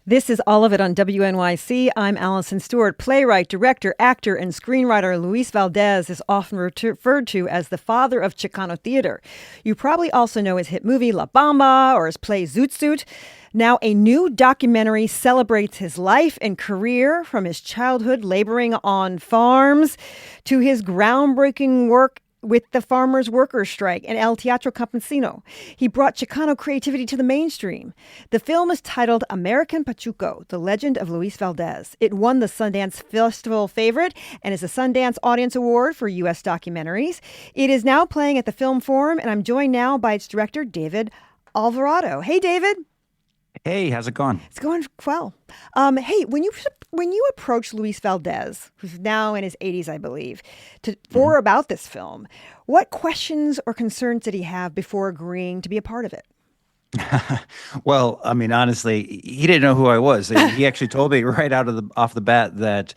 This is all of it on WNYC. I'm Allison Stewart. Playwright, director, actor, and screenwriter Luis Valdez is often referred to as the father of Chicano theater. You probably also know his hit movie La Bamba or his play Zoot Suit. Now, a new documentary celebrates his life and career from his childhood laboring on farms to his groundbreaking work with the farmers' workers' strike and El Teatro Campesino. He brought Chicano creativity to the mainstream. The film is titled American Pachuco, The Legend of Luis Valdez. It won the Sundance Festival favorite and is a Sundance Audience Award for U.S. documentaries. It is now playing at the Film Forum, and I'm joined now by its director, David Alvarado. Hey, David. Hey, how's it going? It's going well. Hey, when you approached Luis Valdez, who's now in his 80s, I believe, for about this film, what questions or concerns did he have before agreeing to be a part of it? Well, I mean, honestly, he didn't know who I was. He actually told me right off the bat that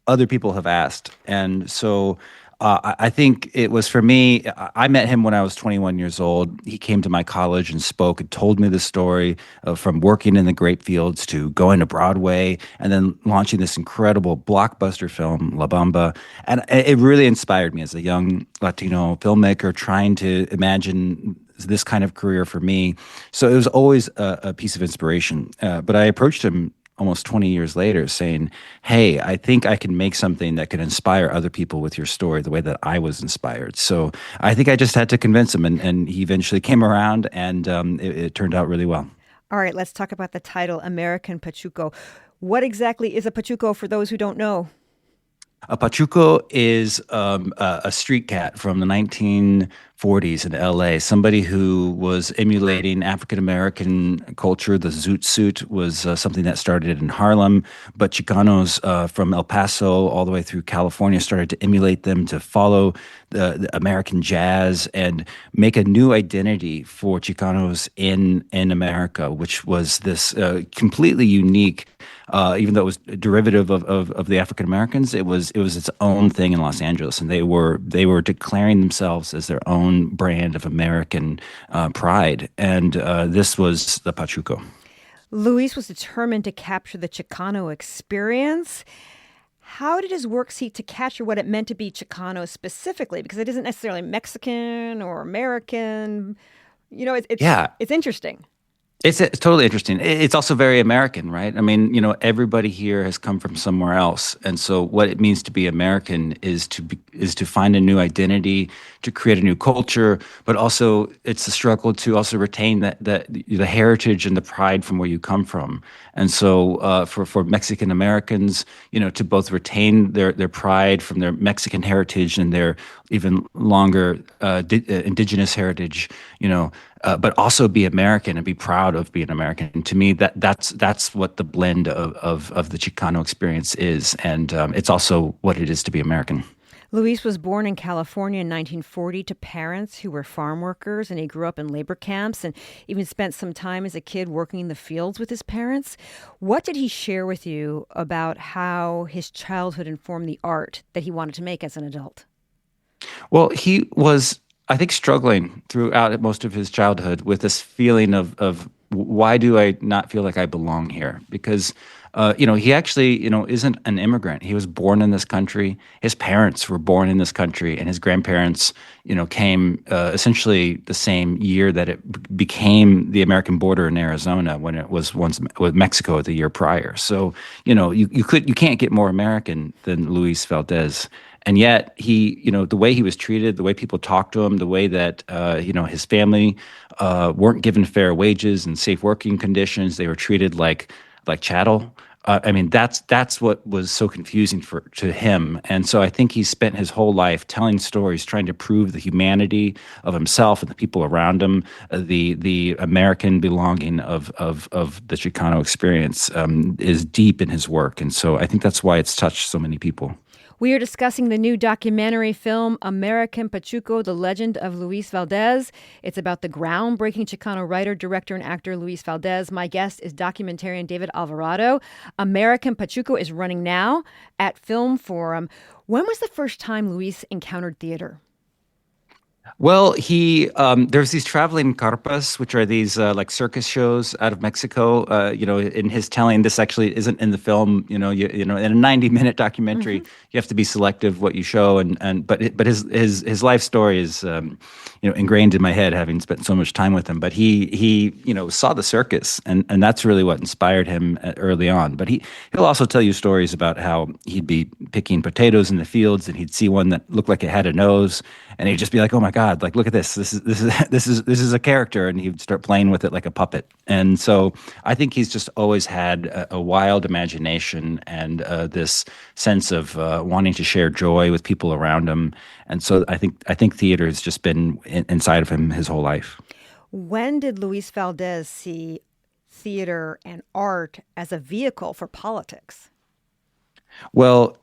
other people have asked, and so I think it was for me. I met him when I was 21 years old. He came to my college and spoke and told me the story of from working in the grape fields to going to Broadway and then launching this incredible blockbuster film, La Bamba. And it really inspired me as a young Latino filmmaker trying to imagine this kind of career for me. So it was always a piece of inspiration. But I approached him almost 20 years later saying, hey, I think I can make something that can inspire other people with your story the way that I was inspired. So I think I just had to convince him, and he eventually came around, and it turned out really well. All right, let's talk about the title, American Pachuco. What exactly is a Pachuco for those who don't know? A Pachuco is a street cat from the 1940s in LA. Somebody who was emulating African American culture. The zoot suit was something that started in Harlem, but Chicanos from El Paso all the way through California started to emulate them, to follow the American jazz and make a new identity for Chicanos in America, which was this completely unique. Even though it was a derivative of the African Americans, it was its own thing in Los Angeles, and they were declaring themselves as their own brand of American pride, and this was the Pachuco. Luis was determined to capture the Chicano experience. How did his work seek to capture what it meant to be Chicano specifically? Because it isn't necessarily Mexican or American. Yeah, It's interesting. it's totally interesting. It's also very American, right? I mean, everybody here has come from somewhere else, and so what it means to be American is to find a new identity, to create a new culture, but also it's a struggle to also retain that the heritage and the pride from where you come from. And so for Mexican Americans, to both retain their pride from their Mexican heritage and their even longer indigenous heritage, but also be American and be proud of being American. To me, that's what the blend of the Chicano experience is, and it's also what it is to be American. Luis was born in California in 1940 to parents who were farm workers, and he grew up in labor camps and even spent some time as a kid working in the fields with his parents. What did he share with you about how his childhood informed the art that he wanted to make as an adult? Well, he was, I think, struggling throughout most of his childhood with this feeling of why do I not feel like I belong here? Because, he actually, isn't an immigrant. He was born in this country. His parents were born in this country, and his grandparents, came essentially the same year that it became the American border in Arizona, when it was once with Mexico the year prior. So, you can't get more American than Luis Valdez. And yet the way he was treated, the way people talked to him, the way that, his family weren't given fair wages and safe working conditions. They were treated like chattel. I mean, that's what was so confusing to him. And so I think he spent his whole life telling stories, trying to prove the humanity of himself and the people around him, the American belonging of the Chicano experience is deep in his work. And so I think that's why it's touched so many people. We are discussing the new documentary film, American Pachuco, The Legend of Luis Valdez. It's about the groundbreaking Chicano writer, director, and actor Luis Valdez. My guest is documentarian David Alvarado. American Pachuco is running now at Film Forum. When was the first time Luis encountered theater? Well, he there's these traveling carpas, which are these like circus shows out of Mexico. In his telling, this actually isn't in the film. In a 90-minute documentary, Hmm. you have to be selective what you show, but his life story is ingrained in my head, having spent so much time with him. But he saw the circus, and that's really what inspired him early on. But he'll also tell you stories about how he'd be picking potatoes in the fields, and he'd see one that looked like it had a nose, and he'd just be like, "Oh my God! Like, look at this! This is a character," and he'd start playing with it like a puppet. And so I think he's just always had a wild imagination and this sense of wanting to share joy with people around him. And so I think theater has just been inside of him his whole life. When did Luis Valdez see theater and art as a vehicle for politics? Well,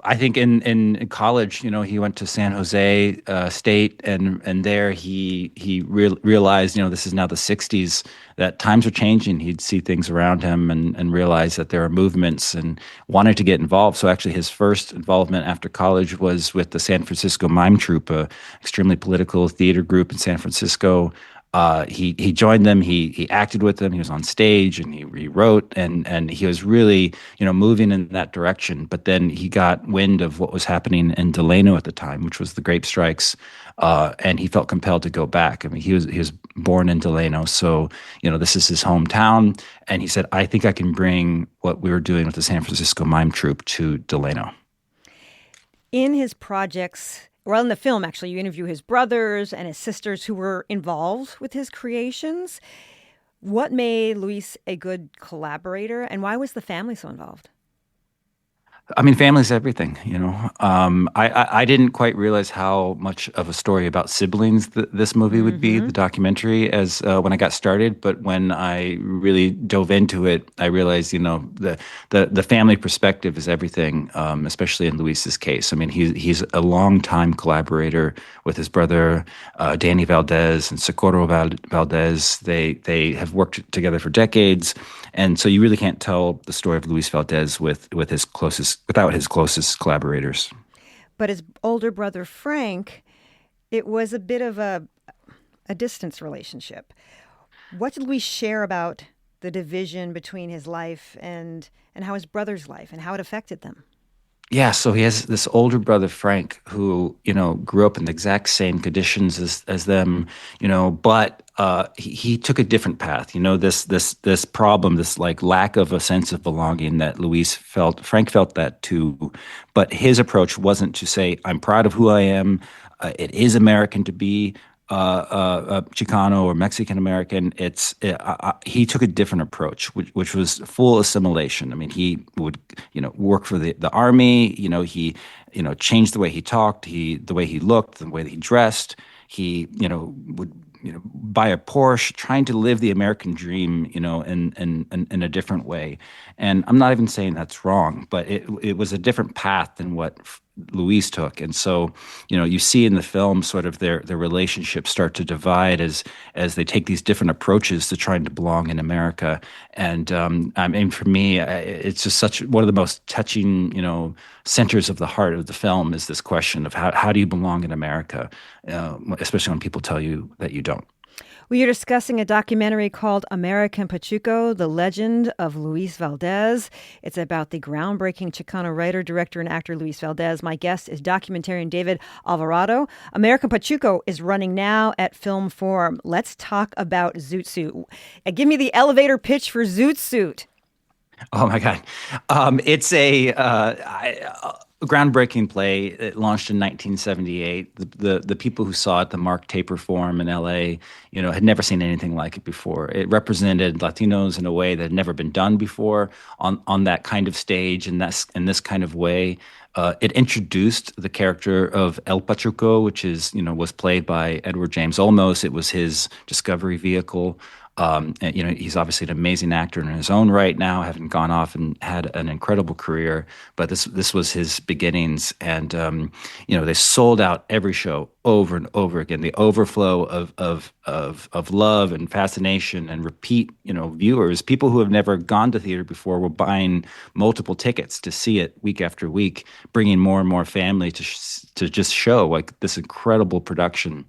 I think in college, he went to San Jose State, and there he realized, this is now the '60s, that times are changing. He'd see things around him and realize that there are movements, and wanted to get involved. So actually, his first involvement after college was with the San Francisco Mime Troupe, a extremely political theater group in San Francisco. He joined them. He acted with them. He was on stage, and he wrote, and he was really moving in that direction. But then he got wind of what was happening in Delano at the time, which was the grape strikes, and he felt compelled to go back. I mean, he was born in Delano, so this is his hometown. And he said, "I think I can bring what we were doing with the San Francisco Mime Troupe to Delano." In his projects, well, in the film, actually, you interview his brothers and his sisters who were involved with his creations. What made Luis a good collaborator, and why was the family so involved? I mean, family's everything. I didn't quite realize how much of a story about siblings this movie would be, Hmm. the documentary, as when I got started. But when I really dove into it, I realized, the family perspective is everything, especially in Luis's case. I mean, he's a longtime collaborator with his brother, Danny Valdez and Socorro Valdez. They have worked together for decades, and so you really can't tell the story of Luis Valdez with his closest without his closest collaborators. But his older brother, Frank, it was a bit of a distance relationship. What did we share about the division between his life and how his brother's life and how it affected them? Yeah, so he has this older brother Frank who, grew up in the exact same conditions as them, but he took a different path. This problem, this like lack of a sense of belonging that Luis felt, Frank felt that too, but his approach wasn't to say, "I'm proud of who I am. It is American to be Chicano or Mexican American." He took a different approach, which was full assimilation. I mean, he would work for the army. He changed the way he talked, the way he looked, the way that he dressed. He would buy a Porsche, trying to live the American dream, in a different way. And I'm not even saying that's wrong, but it was a different path than what Luis took. And so, you see in the film sort of their relationships start to divide as they take these different approaches to trying to belong in America. And I mean, for me, it's just such one of the most touching, centers of the heart of the film is this question of how do you belong in America, especially when people tell you that you don't. We are discussing a documentary called American Pachuco, The Legend of Luis Valdez. It's about the groundbreaking Chicano writer, director, and actor Luis Valdez. My guest is documentarian David Alvarado. American Pachuco is running now at Film Forum. Let's talk about Zoot Suit. Give me the elevator pitch for Zoot Suit. Oh my God. It's a groundbreaking play. It launched in 1978. The people who saw it, the Mark Taper Forum in LA, had never seen anything like it before. It represented Latinos in a way that had never been done before on that kind of stage and that's in this kind of way. It introduced the character of El Pachuco, which was played by Edward James Olmos. It was his discovery vehicle. And, he's obviously an amazing actor in his own right now, having gone off and had an incredible career. But this was his beginnings, and they sold out every show over and over again. The overflow of love and fascination and repeat, viewers, people who have never gone to theater before, were buying multiple tickets to see it week after week, bringing more and more family to just show like this incredible production.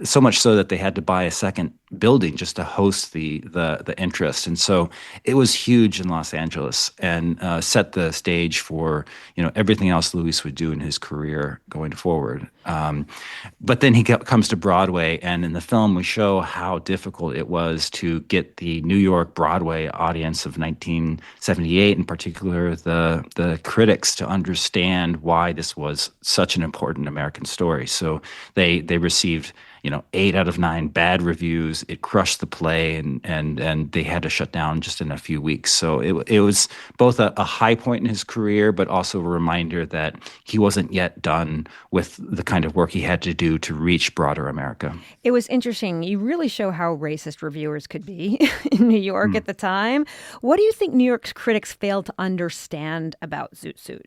So much so that they had to buy a second building just to host the interest, and so it was huge in Los Angeles, and set the stage for everything else Luis would do in his career going forward. But then he comes to Broadway, and in the film we show how difficult it was to get the New York Broadway audience of 1978, in particular the critics, to understand why this was such an important American story. So they received 8 out of 9 bad reviews. It crushed the play, and they had to shut down just in a few weeks. So it was both a high point in his career, but also a reminder that he wasn't yet done with the kind of work he had to do to reach broader America. It was interesting. You really show how racist reviewers could be in New York at the time. What do you think New York's critics failed to understand about Zoot Suit?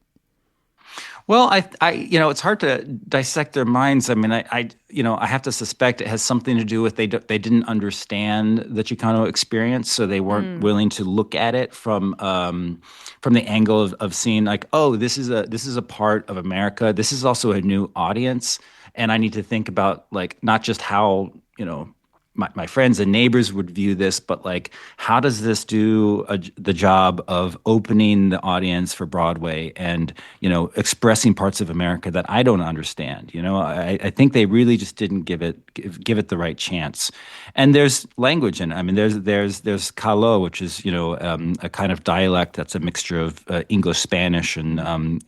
Well, it's hard to dissect their minds. I mean, I have to suspect it has something to do with they didn't understand the Chicano experience, so they weren't willing to look at it from the angle of seeing like, oh, this is a part of America. This is also a new audience, and I need to think about like not just how my friends and neighbors would view this, but like, how does this do the job of opening the audience for Broadway and, expressing parts of America that I don't understand? I think they really just didn't give it the right chance. And there's language in it. I mean, there's Calo, which is, a kind of dialect that's a mixture of English, Spanish, and,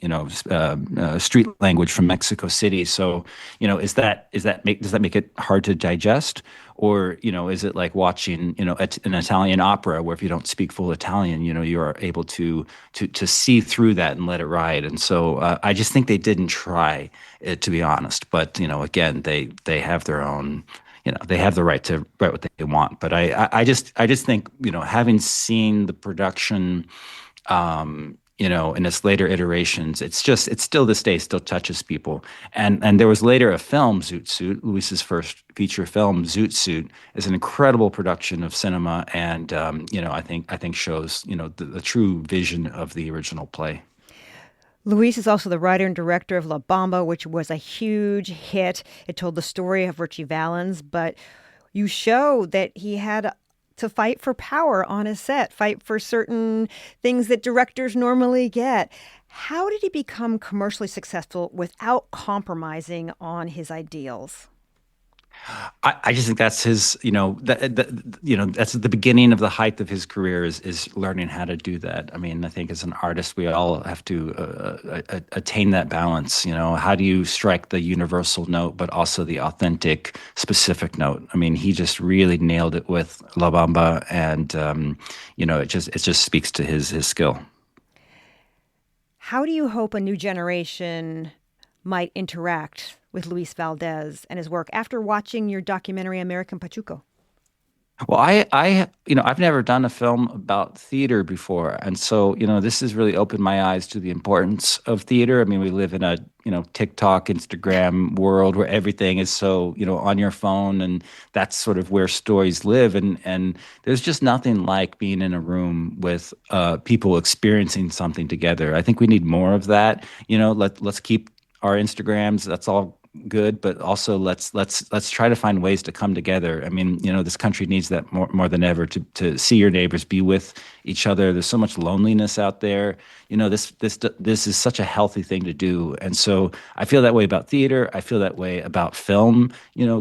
street language from Mexico City. So, does that make it hard to digest? Or, is it like watching, an Italian opera where if you don't speak full Italian, you are able to see through that and let it ride. And so I just think they didn't try, to be honest. But, again, they have their own, they have the right to write what they want. But I just think, having seen the production, in its later iterations, it still this day still touches people. And there was later a film, Zoot Suit, Luis's first feature film. Zoot Suit is an incredible production of cinema, and I think shows the true vision of the original play. Luis is also the writer and director of La Bamba, which was a huge hit. It told the story of Richie Valens, but you show that he had to fight for power on his set, fight for certain things that directors normally get. How did he become commercially successful without compromising on his ideals? I just think that's his, that's the beginning of the height of his career is learning how to do that. I mean, I think as an artist, we all have to attain that balance. How do you strike the universal note, but also the authentic, specific note? I mean, he just really nailed it with La Bamba, and it just speaks to his skill. How do you hope a new generation might interact with Luis Valdez and his work after watching your documentary American Pachuco? Well, I've never done a film about theater before, and so this has really opened my eyes to the importance of theater. I mean, we live in a TikTok, Instagram world where everything is so on your phone, and that's sort of where stories live. And there's just nothing like being in a room with people experiencing something together. I think we need more of that. Let's keep our Instagrams. That's all good, but also let's try to find ways to come together. I mean, this country needs that more than ever, to see your neighbors, be with each other. There's so much loneliness out there. This is such a healthy thing to do, and so I feel that way about theater. I feel that way about film.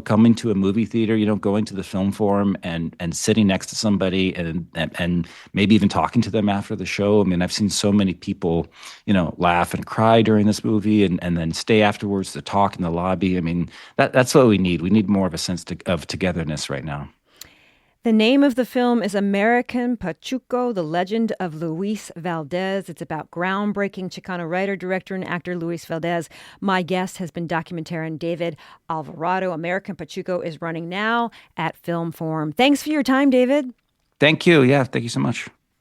Coming to a movie theater, going to the film forum and sitting next to somebody and maybe even talking to them after the show. I mean, I've seen so many people, laugh and cry during this movie, and then stay afterwards to talk in the lobby. I mean, that's what we need. We need more of a sense of togetherness right now. The name of the film is American Pachuco, The Legend of Luis Valdez. It's about groundbreaking Chicano writer, director, and actor Luis Valdez. My guest has been documentarian David Alvarado. American Pachuco is running now at Film Forum. Thanks for your time, David. Thank you. Yeah, thank you so much.